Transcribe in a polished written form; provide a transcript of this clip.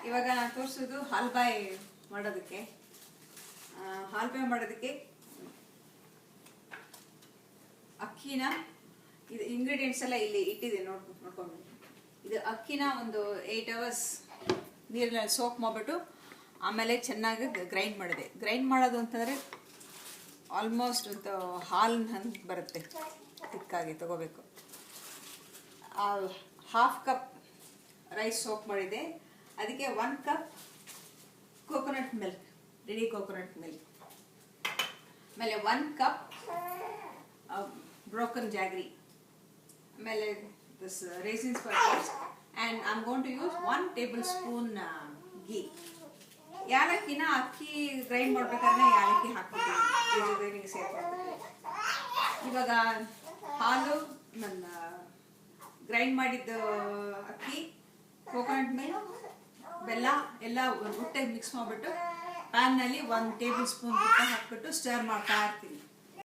ಇವಾಗ ನಾನು ತೋರಿಸೋದು ಹಾಲ್ಬಾಯ್ ಮಾಡೋದಕ್ಕೆ. ಹಾಲ್ಬಾಯ್ ಮಾಡೋದಕ್ಕೆ ಅಕ್ಕಿನ, ಇದು ಇಂಗ್ರೀಡಿಯೆಂಟ್ಸ್ ಎಲ್ಲ ಇಲ್ಲಿ ಇಟ್ಟಿದೆ, ನೋಡ್ಕೊಂಡು. ಇದು ಅಕ್ಕಿನ ಒಂದು 8 hours ನೀರಿನಲ್ಲಿ ಸೋಕ್ ಮಾಡಿಬಿಟ್ಟು ಆಮೇಲೆ ಚೆನ್ನಾಗಿ ಗ್ರೈಂಡ್ ಮಾಡಿದೆ. ಗ್ರೈಂಡ್ ಮಾಡೋದು ಅಂತಂದರೆ ಆಲ್ಮೋಸ್ಟ್ ಒಂದು ಹಾಲಿನ ಹಂಗೆ ಬರುತ್ತೆ, ತಿಕ್ಕಾಗಿ ತಗೋಬೇಕು. 1/2 cup ರೈಸ್ ಸೋಕ್ ಮಾಡಿದೆ. ಅದಕ್ಕೆ 1 cup coconut milk, ready coconut milk, ಆಮೇಲೆ 1 cup ಬ್ರೋಕನ್ ಜಾಗ್ರಿ, ಆಮೇಲೆ this raisins for taste, and I'm going to use 1 tablespoon ghee. ಯಾಲಕ್ಕಿನ ಅಕ್ಕಿ ಗ್ರೈಂಡ್ ಮಾಡ್ಬೇಕಾದ್ರೆ ಯಾಲಕ್ಕಿ ಹಾಕ್ಬಿಟ್ಟಿದ್ದೀನಿ, ಸೇರ್ಕೊಳ್ತೀನಿ. ಇವಾಗ ಹಾಲು, ನನ್ನ ಗ್ರೈಂಡ್ ಮಾಡಿದ್ದ ಅಕ್ಕಿ, ಕೋಕೋನಟ್ ಮಿಲ್ಕ್, ಬೆಲ್ಲ ಎಲ್ಲ ಒಟ್ಟೆ ಮಿಕ್ಸ್ ಮಾಡಿಬಿಟ್ಟು ಪ್ಯಾನ್ನಲ್ಲಿ 1 tablespoon ತುಪ್ಪ ಹಾಕ್ಬಿಟ್ಟು ಸ್ಟರ್ ಮಾಡ್ತಾ ಇರ್ತೀನಿ.